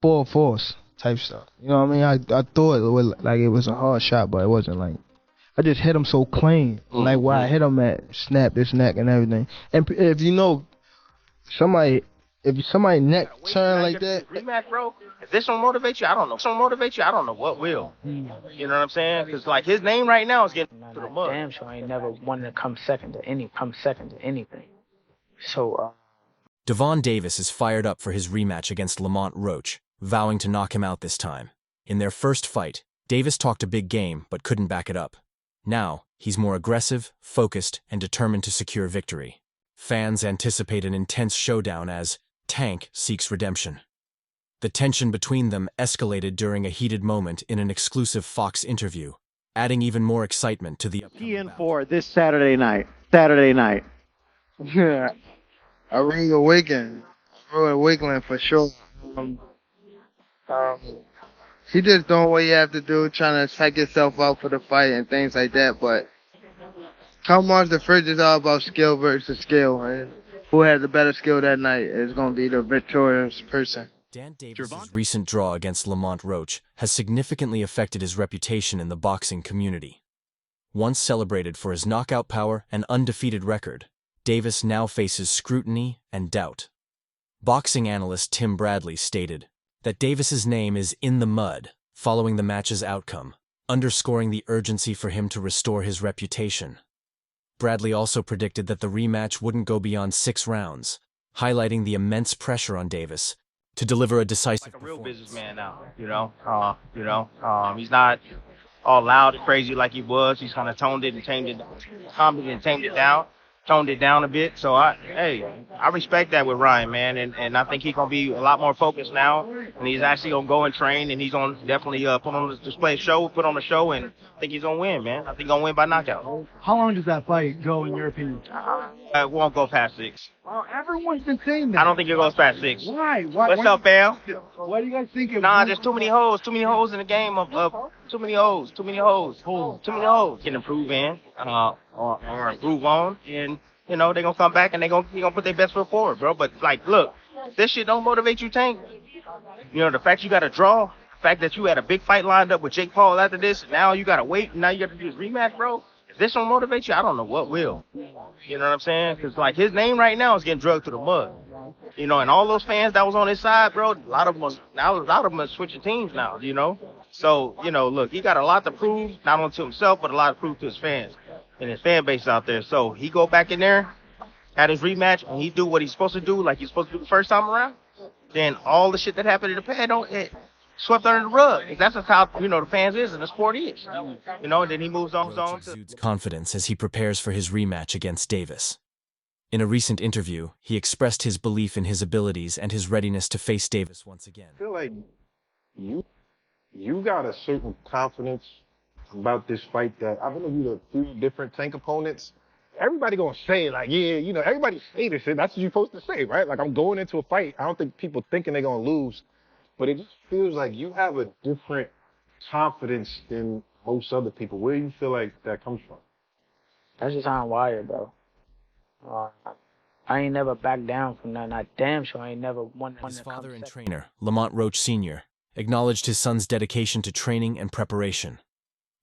full force type stuff. You know what I mean? I thought it was like it was a hard shot, but it wasn't. Like I just hit him so clean, like where I hit him at, snap his neck and everything. And if you know somebody, if somebody neck turn like that, rematch, bro. If this don't motivate you, I don't know. If this don't motivate you, I don't know what will. You know what I'm saying? Because like his name right now is getting to the mud. Damn sure I ain't never wanted to come second to anything. So Devon Davis is fired up for his rematch against Lamont Roach, vowing to knock him out this time. In their first fight, Davis talked a big game but couldn't back it up. Now, he's more aggressive, focused, and determined to secure victory. Fans anticipate an intense showdown as Tank seeks redemption. The tension between them escalated during a heated moment in an exclusive Fox interview, adding even more excitement to the upcoming bout. for this Saturday night. yeah, I ring awakening. Awakening for sure. He just doing what you have to do, trying to psych yourself out for the fight and things like that. But come March the 1st, it's all about skill versus skill. And who has the better skill that night is going to be the victorious person. Dan Davis' recent draw against Lamont Roach has significantly affected his reputation in the boxing community. Once celebrated for his knockout power and undefeated record, Davis now faces scrutiny and doubt. Boxing analyst Tim Bradley stated that Davis's name is in the mud following the match's outcome, underscoring the urgency for him to restore his reputation. Bradley also predicted that the rematch wouldn't go beyond 6 rounds, highlighting the immense pressure on Davis to deliver a decisive like a real performance. businessman now, he's not all loud and crazy like he was. He's kind of toned it and tamed it down. Toned it down a bit. So I respect that with Ryan, man, and I think he's gonna be a lot more focused now, and he's actually gonna go and train, and he's gonna definitely put on a show, and I think he's gonna win, man. I think he's gonna win by knockout. How long does that fight go, in your opinion? It won't go past 6. Well, everyone's been saying that. I don't think it goes past 6. Why? What's up, fam? Why do you guys think it? Nah, there's too many holes in the game of too many holes. Can improve in or improve on, and they're gonna come back and they're gonna put their best foot forward, bro. But like, look, this shit don't motivate you, Tank. The fact you got to draw, the fact that you had a big fight lined up with Jake Paul after this, now you gotta wait, and now you got to do this rematch, bro. If this don't motivate you, I don't know what will. You know what I'm saying? Because like his name right now is getting drugged through the mud. And all those fans that was on his side, bro, a lot of them are switching teams now. So look, he got a lot to prove, not only to himself, but a lot to prove to his fans and his fan base out there. So he go back in there at his rematch and he do what he's supposed to do, like he's supposed to do the first time around. Then all the shit that happened in the past don't swept under the rug. That's just how the fans is and the sport is. And then he moves on. Roach exudes confidence as he prepares for his rematch against Davis. In a recent interview, he expressed his belief in his abilities and his readiness to face Davis once again. I feel like you got a certain confidence about this fight that I've interviewed a few different Tank opponents. Everybody gonna say like, yeah, everybody say this shit. That's what you're supposed to say, right? Like I'm going into a fight. I don't think people thinking they're gonna lose, but it just feels like you have a different confidence than most other people. Where do you feel like that comes from? that's just how I'm wired, bro. I ain't never backed down from nothing. I damn sure I ain't never wanted to. His father and trainer, Lamont Roach Sr., acknowledged his son's dedication to training and preparation.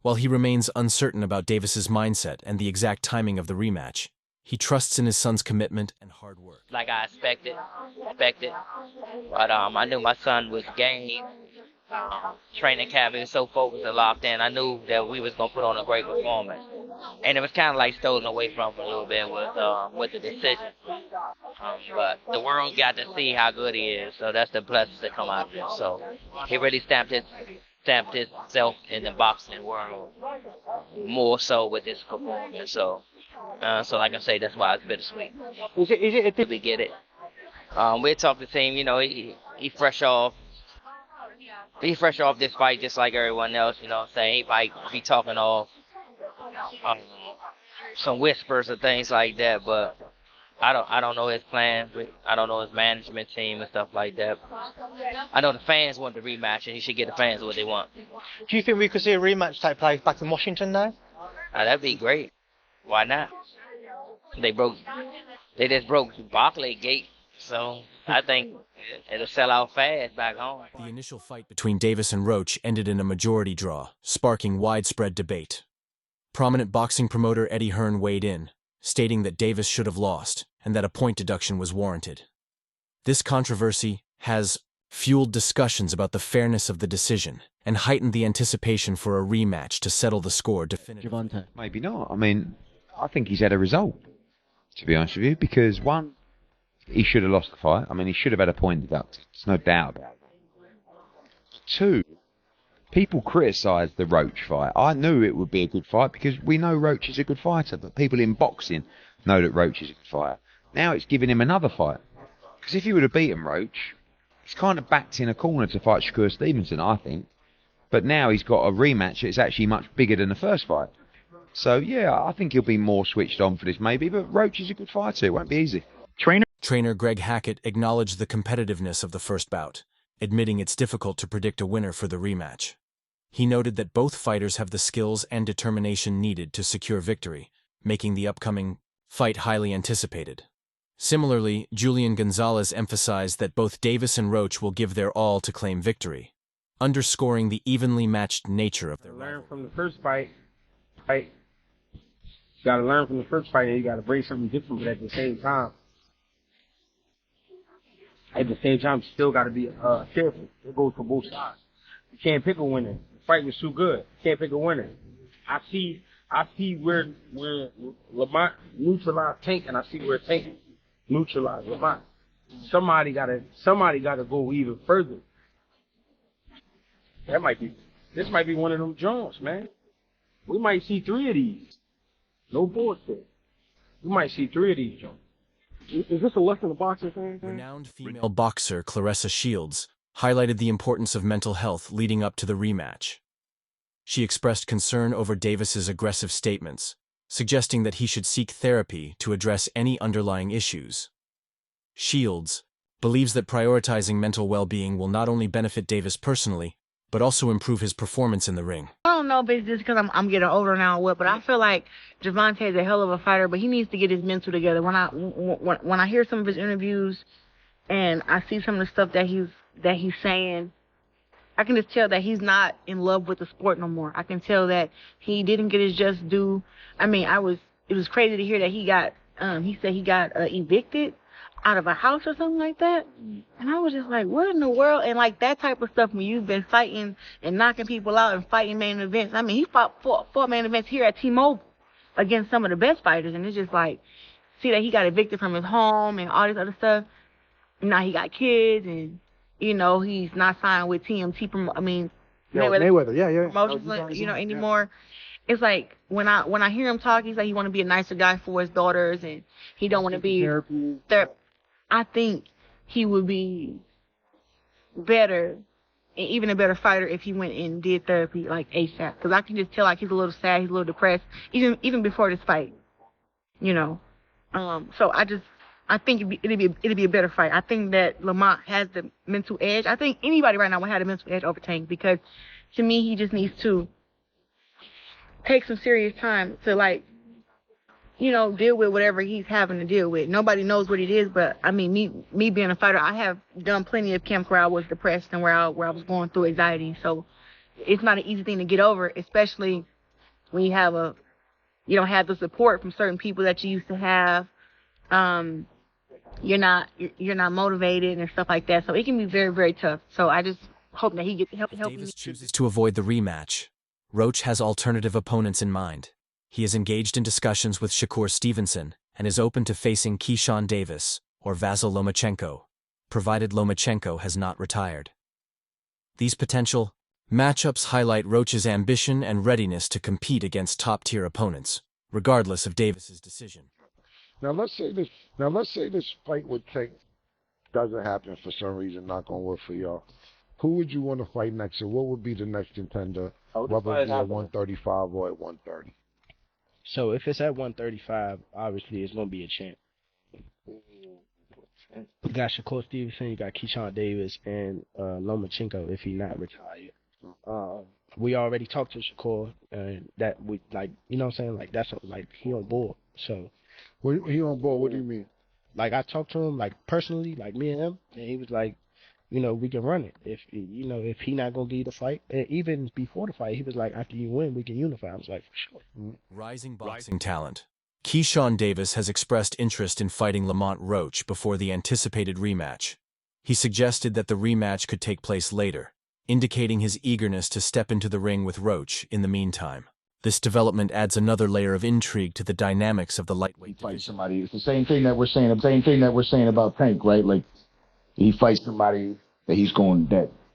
While he remains uncertain about Davis's mindset and the exact timing of the rematch, he trusts in his son's commitment and hard work. Like I expected. But I knew my son was game. Training camp, he was so focused and locked in. I knew that we was gonna put on a great performance, and it was kind of like stolen away from him a little bit with the decision. But the world got to see how good he is, so that's the blessings that come out of it. So he really stamped himself in the boxing world more so with this performance. So like I say, that's why it's bittersweet. We get it. We talked to the team. He fresh off. He's fresh off this fight just like everyone else, what I'm saying? He might be talking off some whispers or things like that, but I don't know his plans. I don't know his management team and stuff like that. I know the fans want the rematch, and he should get the fans what they want. Do you think we could see a rematch take place back in Washington now? That'd be great. Why not? They just broke Barclay Gate So I think it'll sell out fast back home. The initial fight between Davis and Roach ended in a majority draw, sparking widespread debate. Prominent boxing promoter Eddie Hearn weighed in, stating that Davis should have lost and that a point deduction was warranted. This controversy has fueled discussions about the fairness of the decision and heightened the anticipation for a rematch to settle the score definitively. Gervonta. Maybe not. I mean, I think he's had a result, to be honest with you, because one, he should have lost the fight. I mean, he should have had a point deducted. There's no doubt about it. Two, people criticised the Roach fight. I knew it would be a good fight because we know Roach is a good fighter, but people in boxing know that Roach is a good fighter. Now it's giving him another fight. Because if he would have beaten Roach, he's kind of backed in a corner to fight Shakur Stevenson, I think. But now he's got a rematch that's actually much bigger than the first fight. So, yeah, I think he'll be more switched on for this maybe, but Roach is a good fighter. It won't be easy. Trainer Greg Hackett acknowledged the competitiveness of the first bout, admitting it's difficult to predict a winner for the rematch. He noted that both fighters have the skills and determination needed to secure victory, making the upcoming fight highly anticipated. Similarly, Julian Gonzalez emphasized that both Davis and Roach will give their all to claim victory, underscoring the evenly matched nature of their Learn from the first fight. You gotta learn from the first fight, and you gotta bring something different, but at the same time, you still gotta be careful. It goes for both sides. You can't pick a winner. The fight was too good. You can't pick a winner. I see where Lamont neutralized Tank, and I see where Tank neutralized Lamont. Somebody gotta go even further. This might be one of them Jones, man. We might see 3 of these. No bullshit. We might see 3 of these Jones. Is this a lesson of boxing thing? Renowned female boxer Claressa Shields highlighted the importance of mental health leading up to the rematch. She expressed concern over Davis's aggressive statements, suggesting that he should seek therapy to address any underlying issues. Shields believes that prioritizing mental well-being will not only benefit Davis personally, but also improve his performance in the ring. I don't know if it's just because I'm getting older now or what, but I feel like Gervonta is a hell of a fighter, but he needs to get his mental together. When I hear some of his interviews and I see some of the stuff that he's saying, I can just tell that he's not in love with the sport no more. I can tell that he didn't get his just due. I mean, it was crazy to hear that he said he got evicted out of a house or something like that. And I was just like, what in the world? And like that type of stuff when you've been fighting and knocking people out and fighting main events. I mean, he fought main events here at T-Mobile against some of the best fighters. And it's just like, see that he got evicted from his home and all this other stuff. Now he got kids and, you know, he's not signed with TMT Mayweather, yeah. Promotions, anymore. It's like when I hear him talk, he's like he want to be a nicer guy for his daughters and he don't want to be there. I think he would be better, even a better fighter if he went and did therapy like ASAP. Because I can just tell like he's a little sad, he's a little depressed, even before this fight, you know. So I think it'd be a better fight. I think that Lamont has the mental edge. I think anybody right now would have a mental edge over Tank because to me he just needs to take some serious time to like, you know, deal with whatever he's having to deal with. Nobody knows what it is, but I mean, me being a fighter, I have done plenty of camps where I was depressed and where I was going through anxiety. So it's not an easy thing to get over, especially when you don't have the support from certain people that you used to have. You're not motivated and stuff like that. So it can be very, very tough. So I just hope that he gets help. Davis chooses to avoid the rematch. Roach has alternative opponents in mind. He is engaged in discussions with Shakur Stevenson and is open to facing Keyshawn Davis or Vasyl Lomachenko, provided Lomachenko has not retired. These potential matchups highlight Roach's ambition and readiness to compete against top-tier opponents, regardless of Davis's decision. Now let's say this fight with Tank doesn't happen for some reason, not gonna work for y'all. Who would you want to fight next, and what would be the next contender, whether it be at 135 or at 130? So if it's at 135, obviously it's gonna be a champ. You got Shakur Stevenson, you got Keyshawn Davis, and Lomachenko if he's not retired. We already talked to Shakur, and that we like, you know what I'm saying? Like that's like he on board. So he on board? What do you mean? like I talked to him like personally, like me and him, and he was like, you know, we can run it. If you know, if he not gonna give you the fight, and even before the fight, he was like, after you win, we can unify. I was like, for sure. Rising boxing talent. Keyshawn Davis has expressed interest in fighting Lamont Roach before the anticipated rematch. He suggested that the rematch could take place later, indicating his eagerness to step into the ring with Roach in the meantime. This development adds another layer of intrigue to the dynamics of the lightweight division. Somebody, it's the same thing that we're saying about Tank, right? Like, he fights somebody that he's going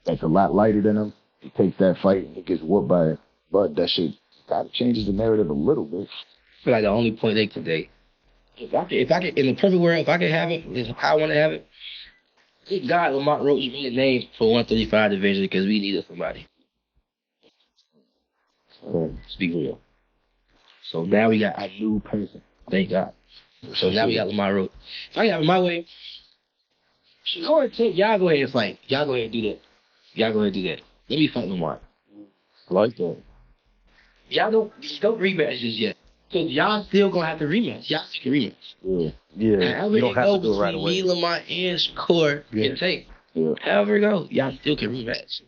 that's a lot lighter than him. He takes that fight and he gets whooped by it. But that shit kind of changes the narrative a little bit. I feel like the only point they could if I could in the perfect world, if I could have it, is how I want to have it. Good God, Lamont Roach made a name for 135 division because we needed somebody. Let's be real. So now we got a new person. Thank God. So now we got Lamont Roach. If I got it my way, go ahead, y'all go ahead and fight. Y'all go ahead and do that. Y'all go ahead and do that. Let me fight Lamont. I like that. Y'all don't rematch just yet. Because y'all still going to have to rematch. Y'all still can rematch. Yeah. You don't have to do it right away. Me, Lamont, and Shakur can take. However it goes, y'all still can rematch.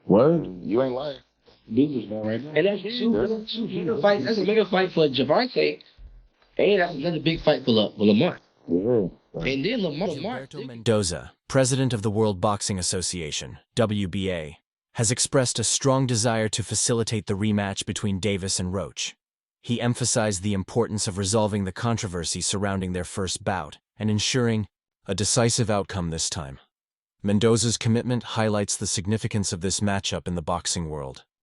What? You ain't lying. Businessman right now. And that's two bigger fights. That's a bigger fight for Gervonta. And that's another big fight for Lamont. And then Lamont. Gilberto Mendoza, president of the World Boxing Association, WBA, has expressed a strong desire to facilitate the rematch between Davis and Roach. He emphasized the importance of resolving the controversy surrounding their first bout and ensuring a decisive outcome this time. Mendoza's commitment highlights the significance of this matchup in the boxing world.